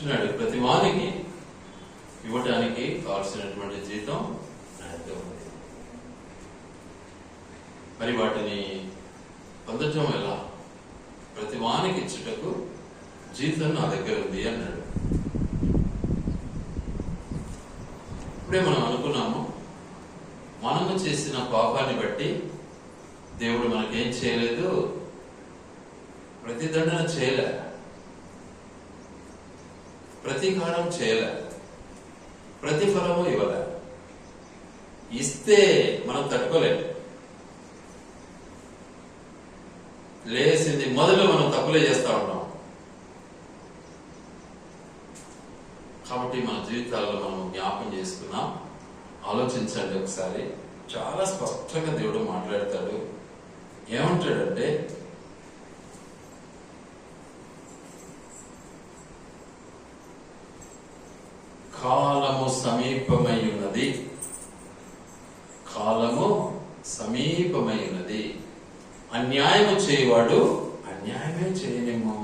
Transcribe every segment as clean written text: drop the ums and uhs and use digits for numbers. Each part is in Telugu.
అంటున్నాడు, ప్రతి వానికి ఇవ్వటానికి కావాల్సినటువంటి జీతం నా దగ్గర ఉంది. మరి వాటిని పొందటం ఎలా? ప్రతి వానికి ఇచ్చుటకు జీతం నా దగ్గర ఉంది అన్నాడు. ఇప్పుడే మనం అనుకున్నాము, మనము చేసిన పాపాన్ని బట్టి దేవుడు మనకేం చేయలేదు, ప్రతిదండన చేయలే, ప్రతీకారం చేయలే, ప్రతిఫలము ఇవ్వలే. ఇస్తే మనం తట్టుకోలేము. లేసింది మొదలు మనం తప్పులే చేస్తా ఉంటాం. కాబట్టి మన జీవితాల్లో మనం జ్ఞాపం చేసుకున్నాం. ఆలోచించండి ఒకసారి. చాలా స్పష్టంగా దేవుడు మాట్లాడతాడు. ఏమంటాడంటే, కాలము సమీపమై ఉన్నది, కాలము సమీపమై ఉన్నది. అన్యాయము చేయవాడు అన్యాయమే చేయనేమో,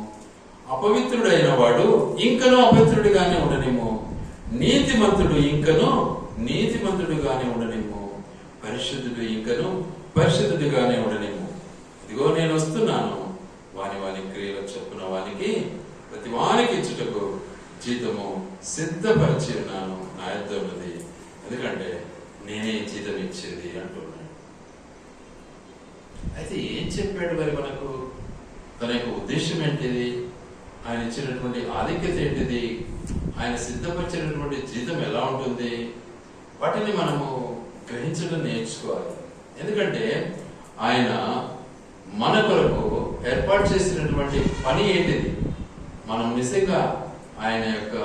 అపవిత్రుడైన వాడు ఇంకనూ అపవిత్రుడిగానే ఉండనేమో, నీతిమంతుడు ఇంకనూ నీతిమంతుడుగానే ఉండనేమో, పరిశుద్ధుడు ఇంకనూ పరిశుద్ధుడిగానే ఉండనేమో. ఇదిగో నేను వస్తున్నాను, వాని వాని క్రియల చొప్పున వానికి ప్రతి వానికి ఇచ్చుటకు జీతము సిద్ధపరిచి ఉన్నాను, నా యొద్ద ఉన్నది, ఎందుకంటే నేనే జీతం ఇచ్చేది అంటున్నాడు. అయితే ఏం చెప్పాడు మరి మనకు? తన యొక్క ఉద్దేశం ఏంటిది? ఆయన ఇచ్చినటువంటి ఆధిక్యత ఏంటిది? ఆయన సిద్ధపరిచినటువంటి జీతం ఎలా ఉంటుంది? వాటిని మనము గ్రహించడం నేర్చుకోవాలి. ఎందుకంటే ఆయన మన కొరకు ఏర్పాటు చేసినటువంటి పని ఏంటిది? మనం నిజంగా ఆయన యొక్క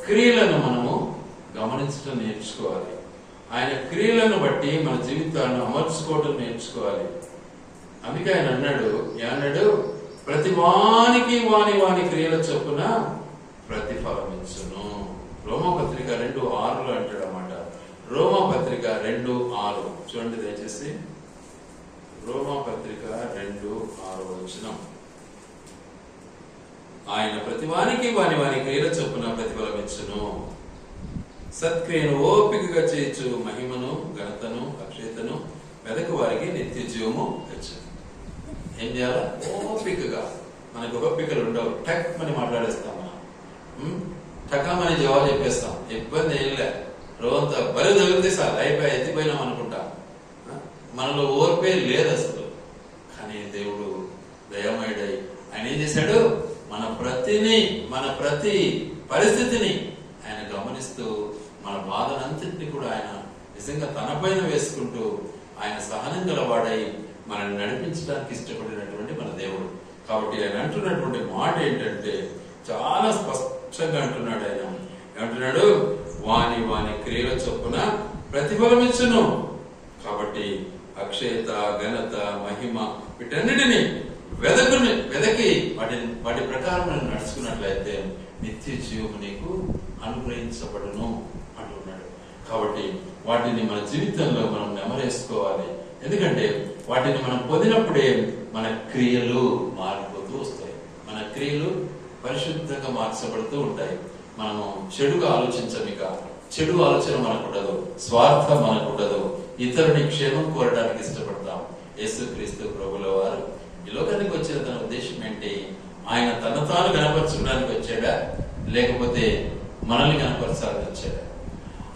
క్రియలను మనము గమనించడం నేర్చుకోవాలి. ఆయన క్రియలను బట్టి మన జీవితాలను అమర్చుకోవడం నేర్చుకోవాలి. అందుకే ఆయన అన్నాడు, ఏమన్నాడు? ప్రతి వానికి వాని వాని క్రియల చొప్పున ప్రతిఫలం ఇచ్చును. రోమపత్రిక 2:6 అంటాడు అన్నమాట. రోమపత్రిక 2:6 చూడండి దయచేసి. రోమపత్రిక 2:6 ఆయన ప్రతి వానికి వాని వాని క్రియల చొప్పున ప్రతిఫలం ఇచ్చును. సత్క్రియను ఓపికగా చేయొచ్చు, మహిమను ఘనతను అక్షయతను వెదకు వారికి నిత్య జీవము ఇచ్చును. ఏం చేయాలా? ఓపికగా. మనకు ఓపికలు ఉండవు, టక్ అని మాట్లాడేస్తాం మనం, టకమని జవాబు చెప్పేస్తాం. ఇబ్బంది ఏం లే, రోజంతా బలి తగిలితే సార్ అయిపోయి ఎత్తిపోయినాం అనుకుంటాం. మనలో ఓర్పే లేదు అసలు. కానీ దేవుడు దయామయుడై ఆయన ఏం చేశాడు? మన ప్రతి పరిస్థితిని ఆయన గమనిస్తూ మన బాధనంతటిని కూడా ఆయన నిజంగా తన పైన వేసుకుంటూ ఆయన సహనం గలవాడై మనల్ని నడిపించడానికి ఇష్టపడినటువంటి మన దేవుడు. కాబట్టి ఆయన అంటున్నటువంటి మాట ఏంటంటే చాలా స్పష్టంగా అంటున్నాడు. ఆయన ఏమంటున్నాడు? వాని వాని క్రియల చొప్పున ప్రతిఫలం ఇచ్చును. కాబట్టి అక్షయత, ఘనత, మహిమ వీటన్నిటిని వెదకి వాటి ప్రకారం నడుచుకున్నట్లయితే నిత్య జీవము నీకు అనుగ్రహించబడును అంటున్నాడు. కాబట్టి వాటిని మన జీవితంలో మనం నెమరేసుకోవాలి. ఎందుకంటే వాటిని మనం పొందినప్పుడే మన క్రియలు మారిపోతూ వస్తాయి. మన క్రియలు పరిశుద్ధంగా మార్చబడుతూ ఉంటాయి. మనము చెడుగా ఆలోచించమిక, చెడు ఆలోచన మనకుండదు, స్వార్థం మనకుండదు, ఇతరుని క్షేమం కోరడానికి ఇష్టపడతాం. యేసుక్రీస్తు ప్రభుల వారు ఈ లోకానికి వచ్చిన తన ఉద్దేశం ఏంటి? ఆయన తన తాను కనపరచడానికి వచ్చాడా, లేకపోతే మనల్ని కనపరచాలని వచ్చాడా?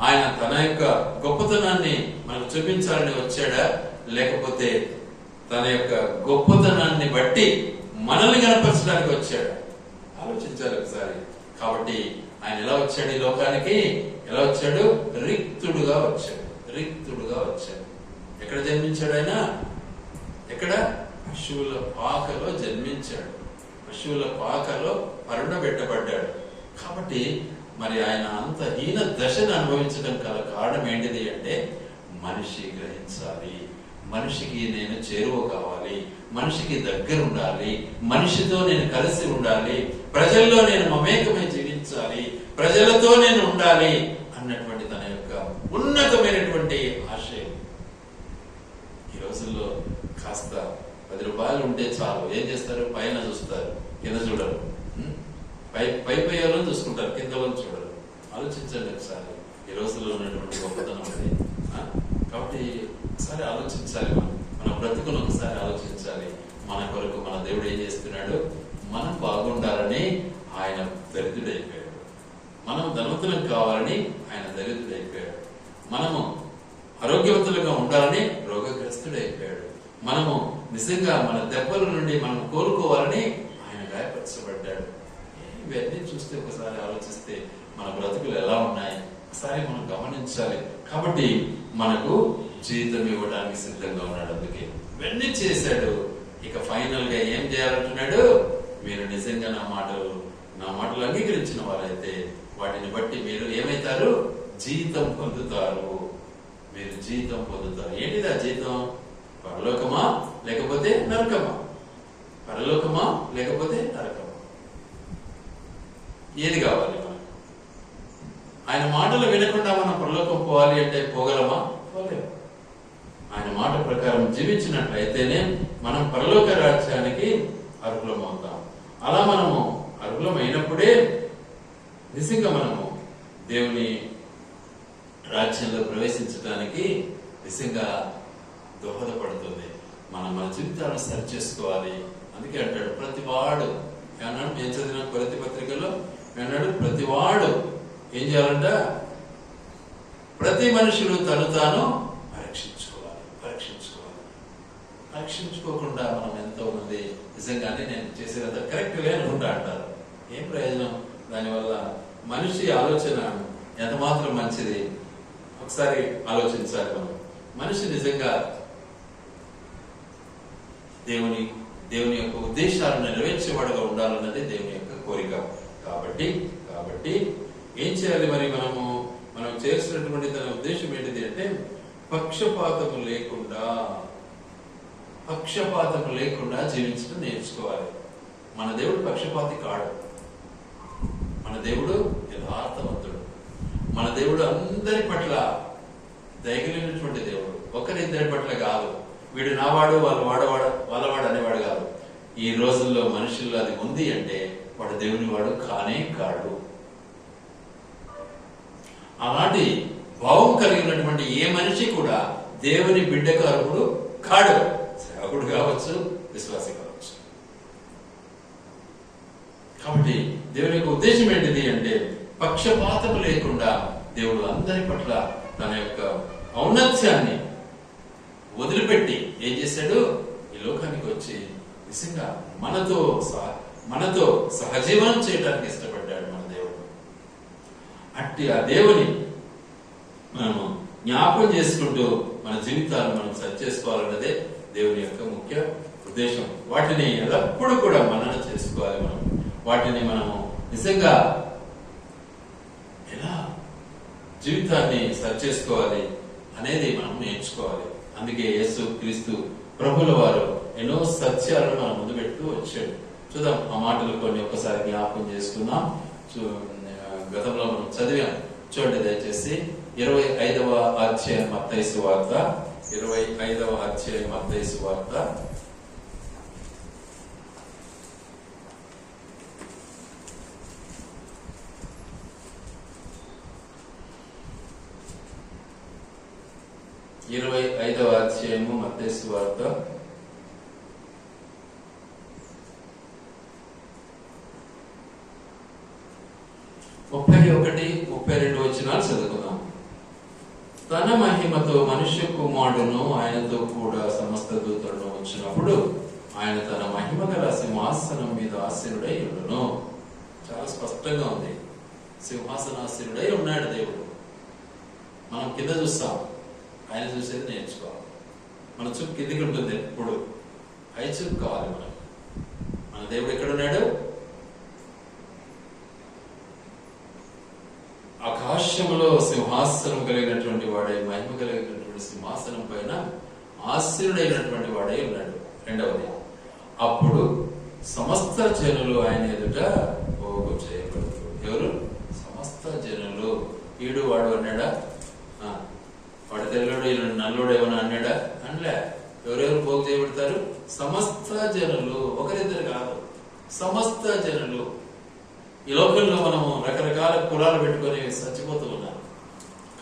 ఆయన తన యొక్క గొప్పతనాన్ని మనకు చూపించాలని వచ్చాడా, లేకపోతే తన యొక్క గొప్పతనాన్ని బట్టి మనల్ని కనపరచడానికి వచ్చాడా? ఆలోచించాలి ఒకసారి. కాబట్టి ఆయన ఎలా వచ్చాడు ఈ లోకానికి? ఎలా వచ్చాడు? రిక్తుడుగా వచ్చాడు. రిక్తుడుగా వచ్చాడు. ఎక్కడ జన్మించాడు ఆయన? ఎక్కడ? పశువుల పాకలో జన్మించాడు. పశువుల పాకలో పరుండబెట్టబడ్డాడు. కాబట్టి మరి ఆయన అంత హీన దశను అనుభవించడం గల కారణం ఏంటిది అంటే, మనిషి గ్రహించాలి, మనిషికి నేను చేరువ కావాలి, మనిషికి దగ్గర ఉండాలి, మనిషితో నేను కలిసి ఉండాలి, ప్రజల్లో నేను మమేకమై జీవించాలి, ప్రజలతో నేను ఉండాలి అన్నటువంటి తన యొక్క ఉన్నతమైనటువంటి ఆశయం. ఈ రోజుల్లో కాస్త 10 రూపాయలు ఉంటే చాలు, ఏం చేస్తారు? పైన చూస్తారు, కింద చూడరు. పై వాళ్ళని చూసుకుంటారు, కింద ఆలోచించండి ఒకసారి. ఈ రోజుల్లో ఉన్నటువంటి గొప్పతనం అది. కాబట్టి ఒకసారి ఆలోచించాలి. మన బ్రతుకును ఒకసారి ఆలోచించాలి. మన కొరకు మన దేవుడు ఏం చేస్తున్నాడు? మనం బాగుండాలని ఆయన దరిద్రుడైపోయాడు. మనం ధనవంతులం కావాలని ఆయన దరిద్రుడైపోయాడు. మనము ఆరోగ్యవంతులుగా ఉండాలని రోగగ్రస్తుడైపోయాడు. మనము నిజంగా మన దెబ్బల నుండి మనం కోలుకోవాలని ఆయన గాయపరచబడ్డాడు. ఇవన్నీ చూస్తే ఒకసారి ఆలోచిస్తే మన బ్రతుకులు ఎలా ఉన్నాయి ఒకసారి మనం గమనించాలి. కాబట్టి మనకు జీవితం ఇవ్వడానికి సిద్ధంగా ఉన్నాడు. అందుకే ఇవన్నీ చేశాడు. ఇక ఫైనల్ గా ఏం చేయాలంటున్నాడు? మీరు నిజంగా నా మాటలు అంగీకరించిన వారైతే వాటిని బట్టి మీరు ఏమైతారు? జీతం పొందుతారు. మీరు జీతం పొందుతారు. ఏంటిది ఆ జీతం? పరలోకమా లేకపోతే నరకమా? పరలోకమా లేకపోతే నరకమా? ఏది కావాలి మనకు? ఆయన మాటలు వినకుండా మనం పరలోకం పోవాలి అంటే పోగలమా? పోలేము. ఆయన మాట ప్రకారం జీవించినట్లయితేనే మనం పరలోక రాజ్యానికి అర్హులం అవుతాం. అలా మనము అర్హులం అయినప్పుడే నిజంగా మనము దేవుని రాజ్యంలో ప్రవేశించడానికి నిజంగా దోహదపడుతుంది. మన జీవితాలను సరి చేసుకోవాలి. అందుకే అంటాడు ప్రతివాడు ఏమన్నాడు? మేము చదివిన కొరింథీ పత్రికలో ఏమన్నాడు? ప్రతివాడు ఏం చేయాలంట? ప్రతి మనుషుడు తను తాను పరీక్షించుకోకుండా మనం ఎంతో మంది నిజంగానే నేను చేసేదంతా కరెక్ట్గా అనుకుంటా అంటారు. ఏం ప్రయోజనం దానివల్ల? మనిషి ఆలోచన ఎంత మాత్రం మంచిది ఒకసారి ఆలోచించాలి మనం. మనిషి నిజంగా దేవుని యొక్క ఉద్దేశాలను నెరవేర్చేవాడుగా ఉండాలన్నది దేవుని యొక్క కోరిక. కాబట్టి ఏం చేయాలి మరి? మనం చేసినటువంటి తన ఉద్దేశం ఏంటిది అంటే పక్షపాతము లేకుండా జీవించడం నేర్చుకోవాలి. మన దేవుడు పక్షపాతి కాడు. మన దేవుడు యథార్థవంతుడు. మన దేవుడు అందరి పట్ల దయగలిగినటువంటి దేవుడు. ఒకరిద్దరి పట్ల కాదు. వీడు నావాడు వాళ్ళవాడు అనేవాడు కాదు. ఈ రోజుల్లో మనుషుల్లో అది ఉంది అంటే వాడు దేవుని వాడు కానే కాడు. అలాంటి భావం కలిగినటువంటి ఏ మనిషి కూడా దేవుని బిడ్డకు అర్హుడు కాడు. సేవకుడు కావచ్చు, విశ్వాసి కావచ్చు. కాబట్టి దేవుని యొక్క ఉద్దేశం ఏంటిది అంటే పక్షపాతం లేకుండా దేవుడు అందరి పట్ల తన యొక్క ఔన్నత్యాన్ని వదిలిపెట్టి ఏం చేశాడు? ఈ లోకానికి వచ్చి నిజంగా మనతో సహజీవనం చేయడానికి ఇష్టపడ్డాడు మన దేవుడు. అట్టి ఆ దేవుని మనము జ్ఞాపకం చేసుకుంటూ మన జీవితాలను మనం సరి చేసుకోవాలన్నదే దేవుని యొక్క ముఖ్య ఉద్దేశం. వాటిని ఎల్లప్పుడూ కూడా మనన చేసుకోవాలి. వాటిని మనము నిజంగా ఎలా జీవితాన్ని సరి చేసుకోవాలి అనేది మనం నేర్చుకోవాలి. అందుకే యేసు క్రీస్తు ప్రభుల వారు ఎన్నో సత్యాలను మన ముందు పెడుతూ వచ్చాడు. చూద్దాం ఆ మాటలు కొన్ని ఒక్కసారి జ్ఞాపకం చేసుకుందాం. గతంలో మనం చదివాం. చూడండి దయచేసి 25వ అధ్యాయం మత్తయి సువార్త 25వ అధ్యాయం మత్తయి సువార్త 25వ అధ్యాయము మత్తయి సువార్త 31-32 వచనాలు చదువుకుందాం. తన మహిమతో మనుష్య కుమారుడును ఆయనతో కూడా సమస్త దూతలను వచ్చినప్పుడు ఆయన తన మహిమ గల సింహాసనం మీద ఆసీనుడై ఉండును. చాలా స్పష్టంగా ఉంది. సింహాసనాసీనుడై ఉన్నాడు దేవుడు. మనం కింద చూస్తాం, ఆయన చూసేది నేర్చుకోవాలి. మన చూపు కిందికి ఉంటుంది ఎప్పుడు. హై చూపు కావాలి మనకు. మన దేవుడు ఎక్కడున్నాడు? ఆకాశంలో సింహాసనం కలిగినటువంటి వాడే, మహిమ కలిగినటువంటి సింహాసనం పైన ఆసీనుడైనటువంటి వాడే ఉన్నాడు. రెండవది, అప్పుడు సమస్త జనులు ఆయన ఎదుట పోగు చేయబడతారు. ఎవరు? సమస్త జనులు. ఈడు వాడు అన్నాడా? వాడు తెల్లడు ఈయన నల్లుడు ఏమన్నా అన్నాడా? అనలే. ఎవరెవరు పోగు చేయబడతారు? సమస్త జనులు. ఒకరిద్దరు కాదు, సమస్త జనులు. ఈ లోకంలో మనము రకరకాల కులాలు పెట్టుకొని చచ్చిపోతూ ఉన్నాం.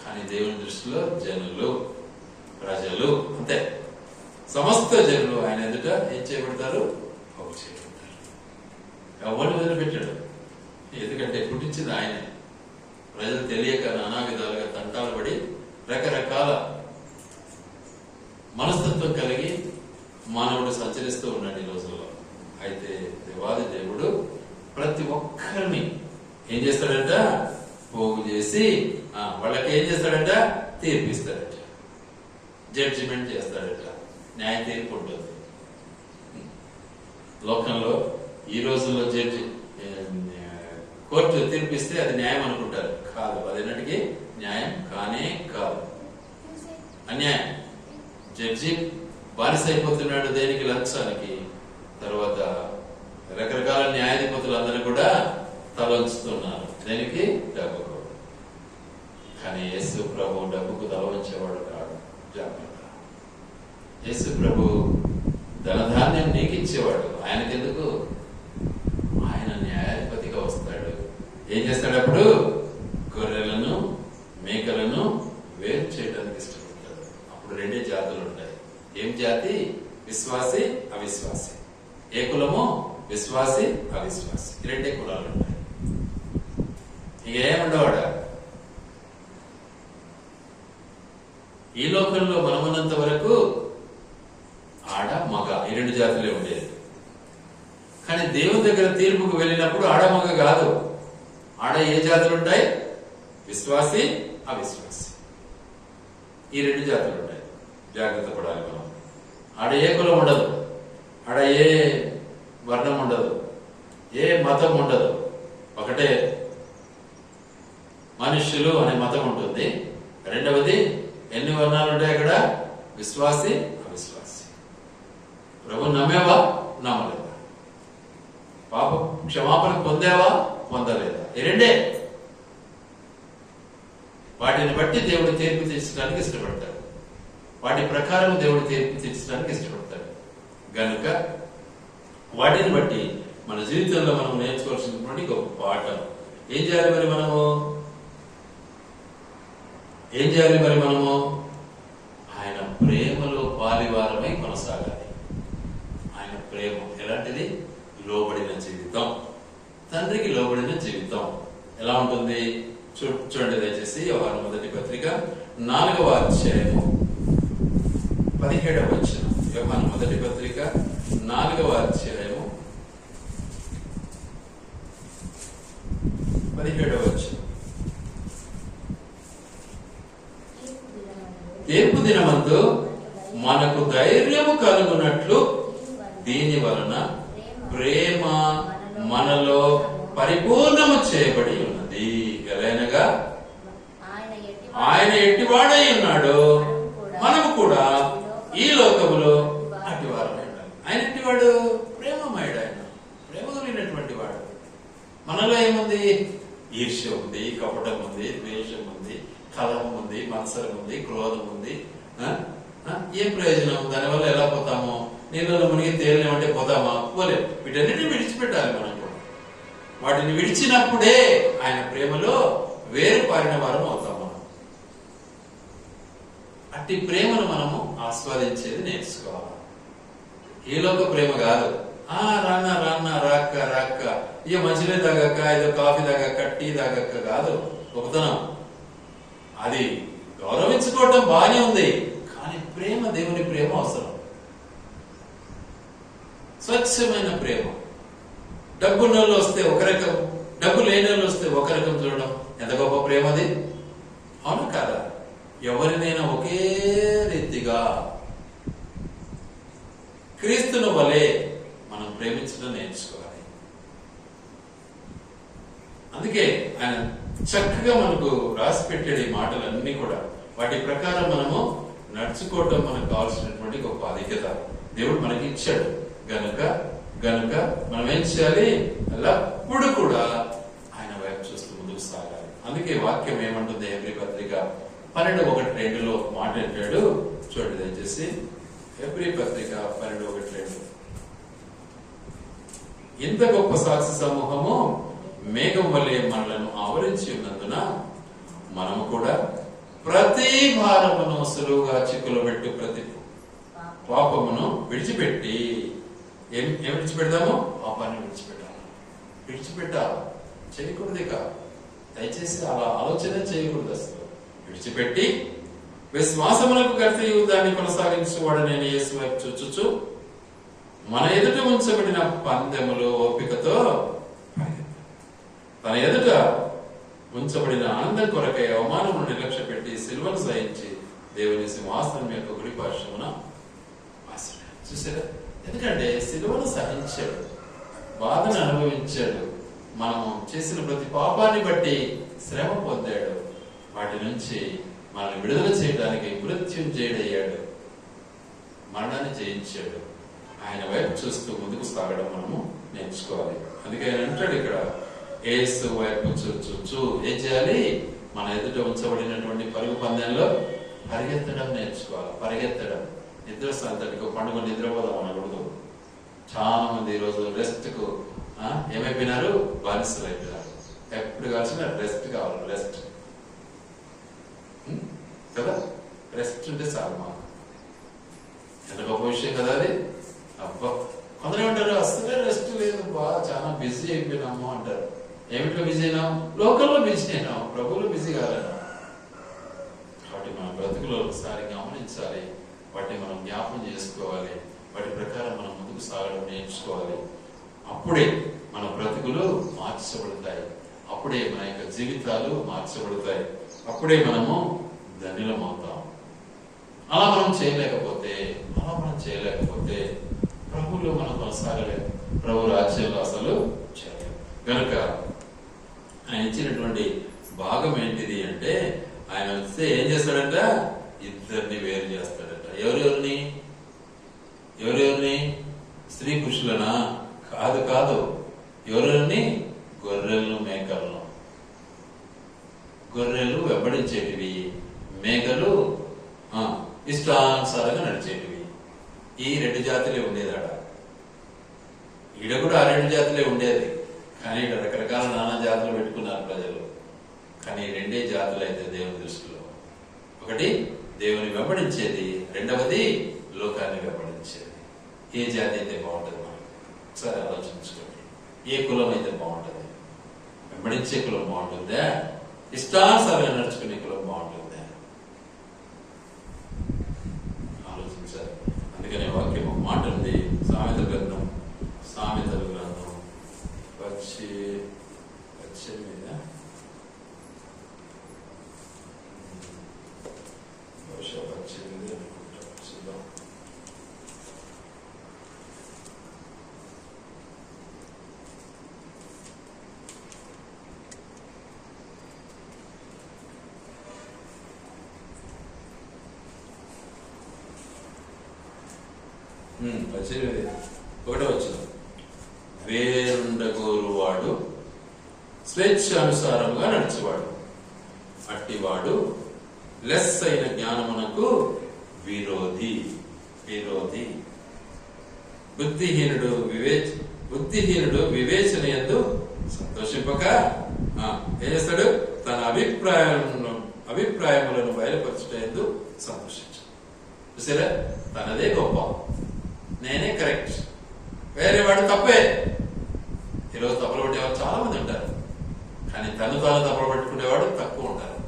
కానీ దేవుని దృష్టిలో జనులు, ప్రజలు అంతే. సమస్త జనులు ఆయన ఎదుట ఏం చేయబడతారు? బాగు చేయబడతారు. ఎవరిని వదిలిపెట్టాడు. ఎందుకంటే పుట్టించింది ఆయనే. ప్రజలు తెలియక నానా విధాలుగా తంటాలు పడి రకరకాల మనస్తత్వం కలిగి మానవుడు సంచరిస్తూ ఉన్నాడు ఈ రోజుల్లో. అయితే దేవాది దేవుడు ప్రతి ఒక్కరిని ఏం చేస్తాడంట? పోగు చేసి వాళ్ళకి ఏం చేస్తాడంట? తీర్పిస్తాడట, జడ్జిమెంట్ చేస్తాడట, న్యాయ తీర్పు ఉంటుంది. లోకంలో ఈ రోజుల్లో కోర్టు తీర్పిస్తే అది న్యాయం అనుకుంటారు. కాదు, అదేనాటికి న్యాయం కానే కాదు, అన్యాయం. జడ్జి బానిస అయిపోతున్నాడు దేనికి? లంచానికి. తర్వాత రకరకాల న్యాయాధిపతులు అందరూ కూడా తలంచుతున్నారు దేనికి? డబ్బుకు. కానీ యేసు ప్రభు డబ్బుకు తల వంచేవాడు కాడు. జాగ్రత్త. యేసు ప్రభు ధనధాన్యం నీకు ఇచ్చేవాడు. ఆయనకెందుకు? ఆయన న్యాయాధిపతిగా వస్తాడు. ఏం చేస్తాడు అప్పుడు? గొర్రెలను మేకలను వేరు చేయడానికి ఇష్టపడతాడు. అప్పుడు రెండే జాతులు ఉంటాయి. ఏం జాతి? విశ్వాసి, అవిశ్వాసి. ఏ కులము? విశ్వాసి, అవిశ్వాసి. రెండే కులాలు ఉంటాయి. ఇక ఏముండవాడా? ఈ లోకంలో మనమున్నంత వరకు ఆడ మగ ఈ రెండు జాతులే ఉండేది. కానీ దేవుని దగ్గర తీర్పుకు వెళ్ళినప్పుడు ఆడ మగ కాదు. ఆడ ఏ జాతులు ఉంటాయి? విశ్వాసి, అవిశ్వాసి. ఈ రెండు జాతులు ఉంటాయి. జాగ్రత్త పడాలి మనం. ఆడ ఏ కులం ఉండదు, ఆడ ఏ వర్ణం ఉండదు, ఏ మతం ఉండదు. ఒకటే మనుష్యులు అనే మతం ఉంటుంది. రెండవది ఎన్ని వర్ణాలు ఉంటాయి అక్కడ? విశ్వాసి, అవిశ్వాసి. ప్రభు నమ్మేవా, నమ్మలేదా? పాప క్షమాపణ పొందేవా, పొందలేదా? ఈ రెండే. వాటిని బట్టి దేవుడు తీర్పు తీర్చడానికి ఇష్టపడతాడు. వాటి ప్రకారం దేవుడు తీర్పు తీర్చడానికి ఇష్టపడతాడు. గనుక వాటిని బట్టి మన జీవితంలో మనం నేర్చుకోవాల్సినటువంటి గొప్ప పాఠం. ఏం చేయాలి మరి మనము? ఏం చేయాలి మరి మనము? ఆయన ప్రేమలో పాలివారమై కొనసాగాలి. ఆయన ప్రేమ ఎలాంటిది? లోబడిన జీవితం. తండ్రికి లోబడిన జీవితం ఎలా ఉంటుంది? చూడండి దయచేసి. యోహాను మొదటి పత్రిక 4వ అధ్యాయము 17వ వచనం. యోహాను మొదటి పత్రిక 4వ అధ్యాయము 17వ వచనం. తీర్పు దినమందు మనకు ధైర్యము కలుగునట్లు దీని వలన ప్రేమ మనలో పరిపూర్ణము చేయబడి ఉన్నది. ఎలైనగా ఆయన ఎట్టివాడై ఉన్నాడు, మనము కూడా ఈ లోకములో అట్టివారమై ఉండాలి. ఆయన ఎట్టివాడు? ప్రేమమయుడు. ఆయన ప్రేమ కలిగినటువంటి వాడు. మనలో ఏముంది? ఈర్ష్య ఉంది, కపటం ఉంది, ద్వేషం ఉంది, కలహం ఉంది, మత్సరం ఉంది, క్రోధం ఉంది. ఏం ప్రయోజనం? దానివల్ల ఎలా పోతాము? నీళ్ళలో మునిగి తేలినామంటే పోతామా? పోలేం. వీటన్నిటిని విడిచిపెట్టాలి మనం కూడా. వాటిని విడిచినప్పుడే ఆయన ప్రేమలో వేరు పారిన వారం అవుతాం మనం. అట్టి ప్రేమను మనము ఆస్వాదించేది నేర్చుకోవాలి. ఏలోక ప్రేమ కాదు. రాన్నా రాన్నా రాక్క రాక్క, ఇక మంచిలే తాగక్క, ఏదో కాఫీ తాగక్క, టీ తాగక్క కాదు గొప్పతనం. అది గౌరవించుకోవటం బాగానే ఉంది, కానీ ప్రేమ, దేవుని ప్రేమ అవసరం. స్వచ్ఛమైన ప్రేమ. డబ్బున్న వాళ్ళు వస్తే ఒక రకం, డబ్బు లేని వాళ్ళు వస్తే ఒక రకం చూడడం ఎంత గొప్ప ప్రేమ అది. అవును కదా? ఎవరినైనా ఒకే రీతిగా క్రీస్తును వలె మనం ప్రేమించడం నేర్చుకోవాలి. అందుకే ఆయన చక్కగా మనకు రాసి పెట్టాడు ఈ మాటలన్నీ కూడా. వాటి ప్రకారం మనము నడుచుకోవటం మనకు కావాల్సినటువంటి గొప్ప అధికత దేవుడు మనకి ఇచ్చాడు. గనుక మనం ఏం చేయాలి? ఎల్లప్పుడు కూడా ఆయన వైపు చూస్తూ ముందుకు సాగాలి. అందుకే వాక్యం ఏమంటుంది? హెబ్రీ పత్రిక 12:1-2 మాట అంటాడు. చూడండి దయచేసి. హెబ్రీ పత్రిక 12:1-2. ఇంత గొప్ప సాక్షి సమూహము మేఘం వలె మనలను ఆవరించి ఉన్నందున మనము కూడా ప్రతి భారమును సులువుగా చిక్కులో పెట్టు ప్రతి పాపమును విడిచిపెట్టి ఏం విడిచిపెడదాము? పాపాన్ని విడిచిపెట్టాలి. చేయకూడదు. ఇక దయచేసి అలా ఆలోచన చేయకూడదు. అసలు విడిచిపెట్టి విశ్వాసములకు కర్తయు దాన్ని కొనసాగించువాడు నేను యేసు వైపు చూచుచు మన ఎదుట ఉంచబడిన పందెములు ఓపికతో తన ఎదుట ఉంచబడిన ఆనందం కొరకై అవమానమును నిర్లక్ష్య పెట్టి సిలువను సహించి దేవుని సింహాసనం యొక్క గుడి పార్శ్వమున చూసారా? ఎందుకంటే సిలువను సహించాడు, బాధను అనుభవించాడు, మనము చేసిన ప్రతి పాపాన్ని బట్టి శ్రమ పొందాడు, వాటి నుంచి మనల్ని విడుదల చేయడానికి మృత్యుంజయుడయ్యాడు, మరణాన్ని జయించాడు. ఆయన వైపు చూస్తూ ముందుకు సాగడం మనము నేర్చుకోవాలి. అందుకే ఆయన అంటాడు ఇక్కడ, యేసు వైపు చూచు ఏం చేయాలి? మన ఎదుట ఉంచబడినటువంటి పరుగు పందెంలో పరిగెత్తడం నేర్చుకోవాలి. పరిగెత్తడం, నిద్ర సంతటికి పండుగ నిద్రపోదాం అనకూడదు. చాలా మంది ఈరోజు రెస్ట్ కు ఏమైపోయినారు? బానిసలు అయిపోయినారు. ఎప్పుడు కావాల్సిన రెస్ట్ కావాలి. రెస్ట్ కదా, రెస్ట్ ఉంటే చాలు మాకు. ఎంత గొప్ప విషయం కదా అది. అబ్బా, కొందరు ఏమంటారు, అసలే రెస్ట్ లేదు బా, చాలా బిజీ అయిపోయినాము అంటారు. ఏమిట్లో బిజీ అయినాం? లోకల్లో బిజీ అయినాం, ప్రభువులో బిజీ కాదన్నా. కాబట్టి మన బ్రతుకులో ఒకసారి గమనించాలి, వాటిని మనం జ్ఞాపం చేసుకోవాలి, వాటి ప్రకారం మనం ముందుకు సాగడం నేర్చుకోవాలి. అప్పుడే మన బ్రతుకులు మార్చబడతాయి, అప్పుడే మన యొక్క జీవితాలు మార్చబడతాయి, అప్పుడే మనము ధన్యులమవుతాం. అలా మనం చేయలేకపోతే ప్రభువులో మనం కొనసాగలేము, ప్రభు రాజ్యంలో అసలు చేయలేము. కనుక ఆయన ఇచ్చినటువంటి భాగం ఏంటిది అంటే, ఆయన వస్తే ఏం చేస్తాడంట? ఇద్దరిని వేరు చేస్తాడట. ఎవరెవరిని? స్త్రీ పురుషులనా? కాదు. ఎవరెవరిని? గొర్రెలను మేకలను. గొర్రెలు వెంబడించేటివి, మేకలు ఇష్టానుసారంగా నడిచేటివి. ఈ రెండు జాతులే ఉండేది ఆడ. ఈడ కూడా ఆ రెండు జాతులే ఉండేది, కానీ ఇక్కడ రకరకాల నానా జాతులు పెట్టుకున్నారు ప్రజలు. కానీ రెండే జాతులు అయితే దేవుని దృష్టిలో. ఒకటి దేవుని వెంబడించేది, రెండవది లోకాన్ని వెంబడించేది. ఏ జాతి అయితే బాగుంటుంది మనకి ఒకసారి ఆలోచించుకోండి. ఏ కులం అయితే బాగుంటుంది? వెంబడించే కులం బాగుంటుందా? ఇష్టానుసారంగా నడుచుకునే కులం బాగుంటుందా? ఆలోచించాలి. అందుకనే వాక్యం ఒక మాట ఉంది, సామెతల గ్రంథం 18 బహుశా 18 అనుకుంటా. చూద్దాం. ఒకటో వచ్చిన వేరుండగోరువాడు స్వేచ్ఛానుసారంగా నడిచేవాడు, అట్టివాడు లెస్ అయిన జ్ఞానమునకు విరోధి. బుద్ధిహీనుడు వివేచన యందు సంతోషింపక ఏం చేస్తాడు? తన అభిప్రాయములను బయలుపరచుట యందు సంతోషించు. చూసారా? తనదే గొప్ప, నేనే కరెక్ట్, వేరే వాడు తప్పే. ఈరోజు తప్పులు పట్టేవారు చాలా మంది ఉంటారు, కానీ తాను తప్పులు పట్టుకునేవాడు తక్కువ ఉంటారు.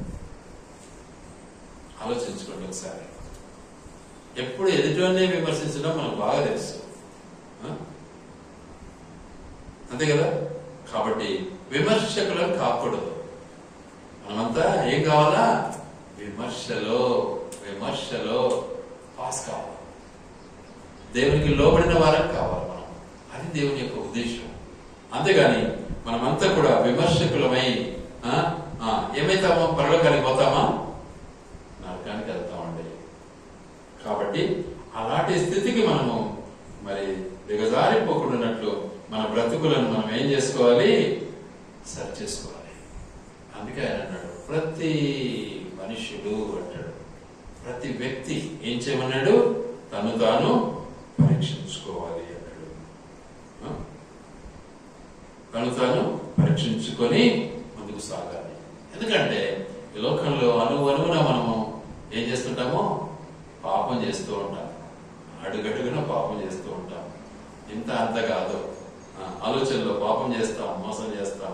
ఆలోచించుకోండి ఒకసారి. ఎప్పుడు ఎదుటివన్నీ విమర్శించడం మనకు బాగా తెలుసు, అంతే కదా? కాబట్టి విమర్శకులను కాకూడదు. మనమంతా ఏం కావాలా? విమర్శలో పాస్ కావాలి, దేవునికి లోబడిన వారం కావాలి మనం. అది దేవుని యొక్క ఉద్దేశం. అంతేగాని మనమంతా కూడా విమర్శకులమై ఏమైతామో? పరలోకానికి పోతామా? నరకానికి వెళ్తామండి. కాబట్టి అలాంటి స్థితికి మనము మరి దిగజారిపోకుండాన్నట్లు మన బ్రతుకులను మనం ఏం చేసుకోవాలి? సరి చేసుకోవాలి. అందుకే ఆయన అన్నాడు, ప్రతి మనుషుడు అంటాడు, ప్రతి వ్యక్తి ఏం చేయమన్నాడు? తను తాను పరీక్షించుకోవాలి అన్నాడు. తను తాను పరీక్షించుకో ఉంచుకొని ముందుకు సాగాలి. ఎందుకంటే ఈ లోకంలో అణువున మనము ఏం చేస్తుంటామో పాపం చేస్తూ ఉంటాం, అడుగడుగున పాపం చేస్తూ ఉంటాం. ఇంత అంత కాదు, ఆలోచనలో పాపం చేస్తాం, మోసం చేస్తాం,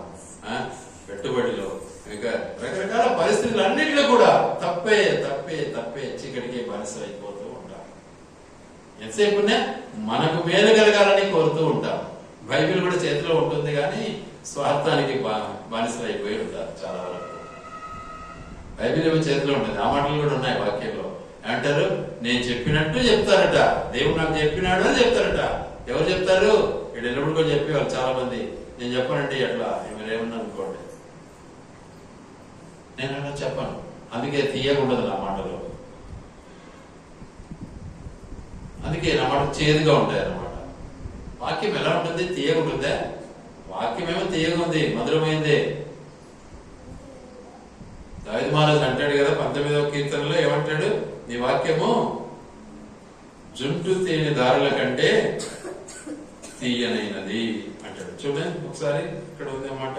పెట్టుబడిలో, ఇంకా రకరకాల పరిస్థితులు అన్నింటిలో కూడా తప్పే తప్పే తప్పే చీకటికి బానిస అయిపోతూ ఉంటాం. ఎంతసేపునే మనకు మేలు కలగాలని కోరుతూ ఉంటాం. బైబిల్ కూడా చేతిలో ఉంటుంది కానీ స్వార్థానికి బానిసలు అయిపోయి ఉంటారు చాలా వరకు. బైబిల్ ఏమో చేతిలో ఉంటుంది, ఆ మాటలు కూడా ఉన్నాయి వాక్యంలో. ఏమంటారు? నేను చెప్పినట్టు చెప్తారట, దేవుడు నాకు చెప్పినాడు అని చెప్తారట. ఎవరు చెప్తారు? ఇక్కడ ఎల్లప్పుడు కూడా చెప్పేవాళ్ళు చాలా మంది. నేను చెప్పనండి అట్లా, మీరేమన్నా అనుకోండి, నేను అలా చెప్పను. అందుకే తీయకుండదు నా మాటలు, అందుకే నా మాట చేదుగా ఉంటాయి అన్నమాట. వాక్యం ఎలా ఉంటుంది? తీయకుంటుందే. వాక్యం ఏమో తీయగా ఉంది, మధురమైందే. దావీదు మహారాజు అంటాడు కదా 19వ కీర్తనలో, ఏమంటాడు? నీ వాక్యము జుంటు తేనె దారుల కంటే తీయనైనది అంటాడు. చూడండి ఒకసారి, ఇక్కడ ఉంది అన్నమాట.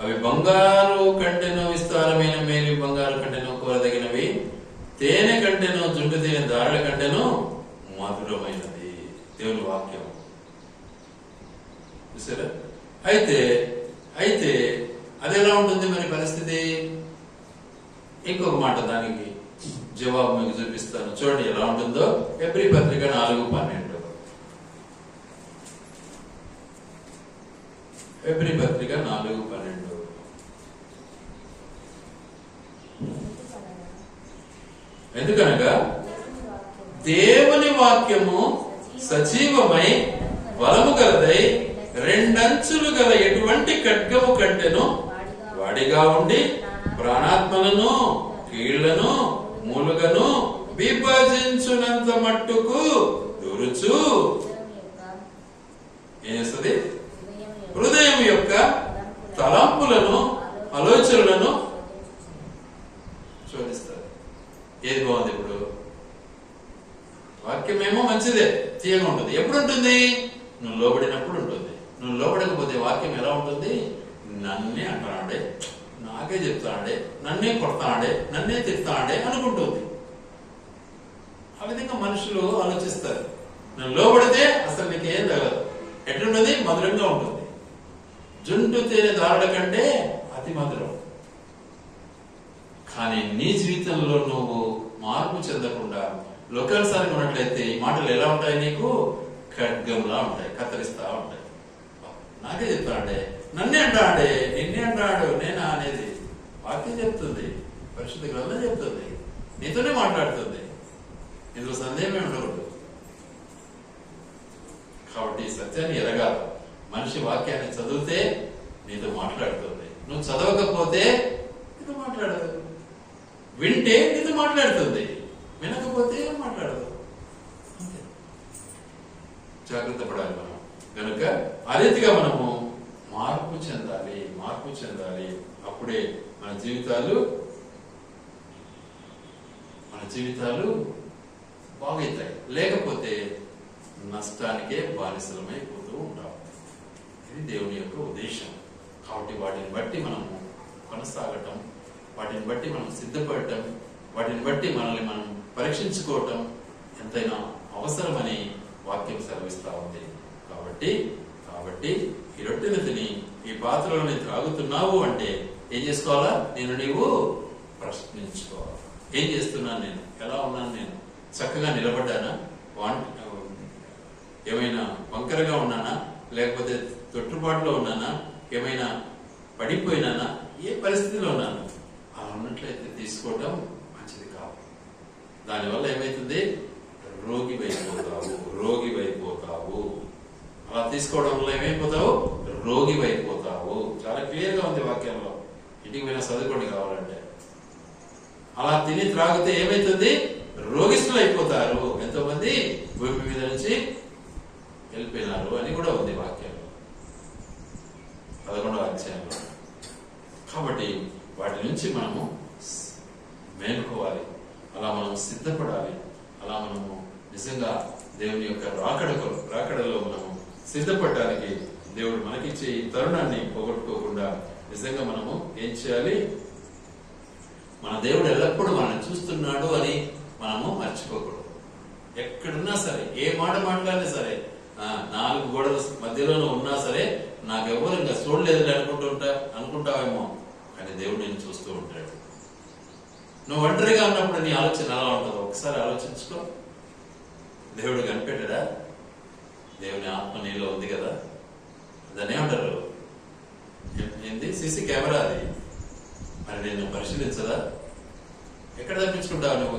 అవి బంగారు కంటెనో విస్తారమైన మేలు, బంగారు కంటెనో కోరదగినవి, తేనె కంటెనో జుంటు తేనె దారుల కంటెనో మధురమైనది. దేవుని వాక్యం చూసారా? అయితే అయితే అది ఎలా ఉంటుంది మరి పరిస్థితి? ఇంకొక మాట దానికి జవాబు మీకు చూపిస్తాను. చూడండి ఎలా ఉంటుందో. హెబ్రీ పత్రిక 4:12. హెబ్రీ పత్రిక 4:12. ఎందుకనగా దేవుని వాక్యము సజీవమై బలము గలదై రెండంచులు గల ఎటువంటి ఖడ్గము కంటెను వాడిగా ఉండి ప్రాణాత్మలను కీళ్లను మూలుగను విభజించునంత మట్టుకు దూరుచు ఏం చేస్తుంది? హృదయం యొక్క తలంపులను ఆలోచనలను శోధిస్తారు. ఏది బాగుంది ఇప్పుడు? వాక్యమేమో మంచిదే, తీయగా ఉంటుంది. ఎప్పుడు ఉంటుంది? నువ్వు లోబడినప్పుడు ఉంటుంది. నువ్వు లోబడకపోతే వాక్యం ఎలా ఉంటుంది? నన్నే అంటాడే, నాకే చెప్తాడే, నన్నే కొడతాడే, నన్నే తిడతాడే అనుకుంటుంది. ఆ విధంగా మనుషులు ఆలోచిస్తారు. నువ్వు లోబడితే అసలు నీకేం తగలదు. ఎట్లుంటుంది? మధురంగా ఉంటుంది. జుంటు తేనె దారుల కంటే అతి మధురం. కానీ నీ జీవితంలో నువ్వు మార్పు చెందకుండా లోకానుసారంగా ఉన్నట్లయితే ఈ మాటలు ఎలా ఉంటాయి? నీకు ఖడ్గంలా ఉంటాయి, కత్తిరిస్తా ఉంటాయి. నాకే చెప్తాడే, నన్నే అంటాడే, నిన్నే అంటాడు, నేనా అనేది వాక్యం చెప్తుంది, పరిశుద్ధ గ్రంథం చెప్తుంది, నీతోనే మాట్లాడుతుంది. ఇందులో సందేహమే ఉండకూడదు. కాబట్టి ఈ సత్యాన్ని ఎరగాలి. మనిషి వాక్యాన్ని చదివితే నీతో మాట్లాడుతుంది. నువ్వు చదవకపోతే నీతో మాట్లాడదు. వింటే నీతో మాట్లాడుతుంది, వినకపోతే మాట్లాడదు. అంతే. జాగ్రత్త పడాలి మనం. కనుక ఆ రీతిగా మనము మార్పు చెందాలి. అప్పుడే మన జీవితాలు బాగవుతాయి. లేకపోతే నష్టానికే బానిసలమైపోతూ ఉంటాం. ఇది దేవుని యొక్క ఉద్దేశం. కాబట్టి వాటిని బట్టి మనము కొనసాగటం, వాటిని బట్టి మనం సిద్ధపడటం, వాటిని బట్టి మనల్ని మనం పరీక్షించుకోవటం ఎంతైనా అవసరమని వాక్యం సెలవిస్తా ఉంది. కాబట్టి ఈ రొట్టెను తిని ఈ పాత్రలోని త్రాగుతున్నావు అంటే ఏం చేసుకోవాలా? నీవు ప్రశ్నించుకోవాలి. ఏం చేస్తున్నాను నేను? ఎలా ఉన్నాను నేను? చక్కగా నిలబడ్డానా? ఏమైనా వంకరగా ఉన్నానా? లేకపోతే తొట్టుబాటులో ఉన్నానా? ఏమైనా పడిపోయినానా? ఏ పరిస్థితిలో ఉన్నాను? అలా ఉన్నట్లయితే తీసుకోవటం మంచిది కాదు. దానివల్ల ఏమైతుంది? రోగివైపోతావు. అలా తీసుకోవడం వల్ల ఏమైపోతావు? రోగివైపోతావు. చాలా క్లియర్ గా ఉంది వాక్యంలో. ఇంటికి పోయినా చదువుకోండి కావాలంటే. అలా తిని త్రాగితే ఏమైతుంది? రోగిస్తులు అయిపోతారు. ఎంతో మంది భూమి మీద నుంచి వెళ్ళిపోయినారు అని కూడా ఉంది వాక్యంలో, 11వ అధ్యాయంలో. కాబట్టి వాటి నుంచి మనము మేలుకోవాలి. అలా మనం సిద్ధపడాలి. అలా మనము నిజంగా దేవుని యొక్క రాకడలో మనము సిద్ధపడటానికి దేవుడు మనకిచ్చే ఈ తరుణాన్ని పోగొట్టుకోకుండా నిజంగా మనము ఏం చేయాలి? మన దేవుడు ఎల్లప్పుడూ మనల్ని చూస్తున్నాడు అని మనము మర్చిపోకూడదు. ఎక్కడున్నా సరే, ఏ మాట మాట్లాడినా సరే, 4 గోడల మధ్యలోనూ ఉన్నా సరే, నాకెవ్వరు ఇంకా చూడలేదు అనుకుంటావేమో, కానీ దేవుడు నేను చూస్తూ ఉంటాడు. నువ్వు ఒంటరిగా ఉన్నప్పుడు నీ ఆలోచన ఎలా ఉంటుందో ఒకసారి ఆలోచించుకో. దేవుడు కనిపెట్టాడా? దేవుని ఆత్మ నీలో ఉంది కదా. దాన్ని ఏమంటారు? ఏంది? సీసీ కెమెరా అది. మరి నేను పరిశీలించదా? ఎక్కడ తప్పించుకుంటావు నువ్వు?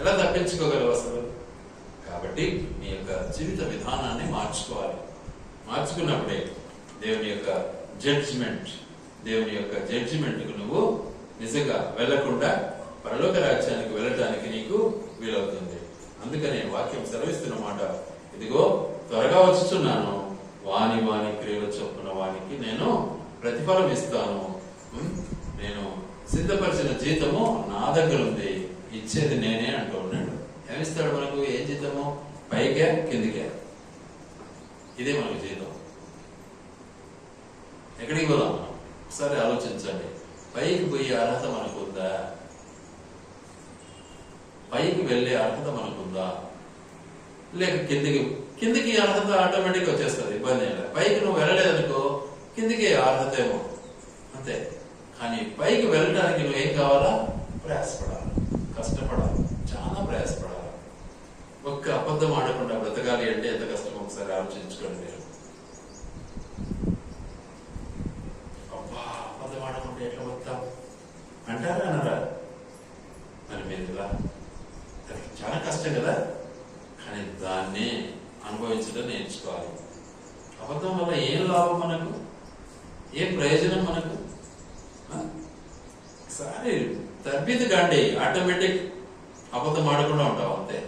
ఎలా తప్పించుకోగలవు అసలు? కాబట్టి నీ యొక్క జీవిత విధానాన్ని మార్చుకోవాలి. మార్చుకున్నప్పుడే దేవుని యొక్క జడ్జిమెంట్కు నువ్వు నిజంగా వెళ్లకుండా పరలోక రాజ్యానికి వెళ్ళటానికి నీకు వీలవుతుంది. అందుకనే వాక్యం సెలవిస్తున్న మాట, ఇదిగో త్వరగా వచ్చుచున్నాను, వాని క్రియల చొప్పున వానికి నేను ప్రతిఫలం ఇస్తాను. నేను సిద్ధపరిచిన జీతము నా దగ్గర ఉంది, ఇచ్చేది నేనే అంటూ ఉన్నాడు. ఏమిస్తాడు మనకు? ఏం జీతము? పైకే కిందికే? ఇదే మనకు జీతం. ఎక్కడికి పోదాం? ఒకసారి ఆలోచించండి. పైకి పోయే అర్హత మనకుందా? పైకి వెళ్ళే అర్హత మనకుందా? లేక కిందికి అర్హత ఆటోమేటిక్ వచ్చేస్తుంది, ఇబ్బంది ఏం లేదు. పైకి నువ్వు వెళ్ళలేదనుకో, కిందికి అర్హత ఏమో, అంతే. కానీ పైకి వెళ్ళడానికి నువ్వేం కావాలా? ప్రయాసపడాలి, కష్టపడాలి, చాలా ప్రయాసపడాలి. ఒక్క అబద్ధం ఆడకుండా బ్రతకాలి అంటే ఎంత కష్టమో ఒకసారి ఆలోచించుకోండి మీరు. అబ్బా, అబద్ధం ఆడకుండా ఎట్లా వస్తాం అంటారా అనరా? మరి మీరు ఇలా చాలా కష్టం కదా. కానీ దాన్ని అనుభవించడం నేర్చుకోవాలి. అబద్ధం వల్ల ఏం లాభం మనకు? ఏం ప్రయోజనం మనకు? ఒకసారి తర్బీదు కాండి, ఆటోమేటిక్ అబద్ధం ఆడకుండా ఉంటావు అంతే.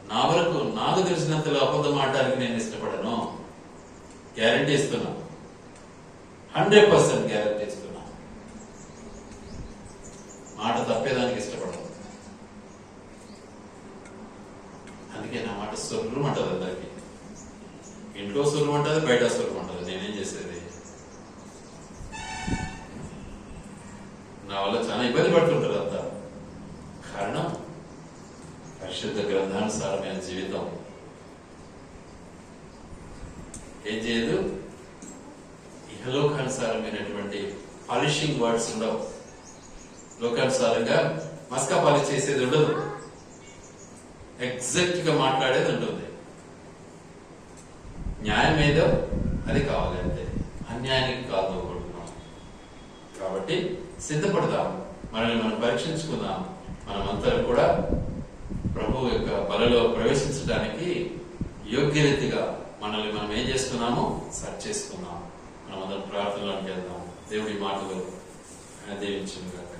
నా వరకు నాకు తెలిసినంతలో అబద్ధం ఆడడానికి నేను ఇష్టపడను. గ్యారంటీ ఇస్తున్నా, 100% గ్యారంటీ ఇస్తున్నా. మాట తప్పేదానికి ఇష్టపడను. అందుకే నా మాట సొర్రమంటది అందరికి. ఇంట్లో సొర్రమంటది, బయట సొర్రమంటది. నేనేం చేసేది? నా వల్ల చాలా ఇబ్బంది పడుతుంటారు అంతా. కారణం పరిశుద్ధ గ్రంథానుసారమైన జీవితం ఏం చేయదు. ఇహలోకానుసారమైనటువంటి పాలిషింగ్ వర్డ్స్ ఉండవు. లోకానుసారంగా మస్కా పాలిష్ చేసేది ఉండదు. ఎగ్జాక్ట్ గా మాట్లాడేది ఉంటుంది. న్యాయం ఏదో అది కావాలి అంతే, అన్యాయానికి కాదు కోరుకున్నాం. కాబట్టి సిద్ధపడదాం, మనల్ని మనం పరీక్షించుకుందాం. మనమంతా కూడా ప్రభువు యొక్క బలలో ప్రవేశించడానికి యోగ్యరీతిగా మనల్ని మనం ఏం చేసుకున్నామో సరి చేసుకున్నాం. మనం అందరం ప్రార్థనలోకి వెళ్దాం. దేవుడి మాటలు దీవించును గాక.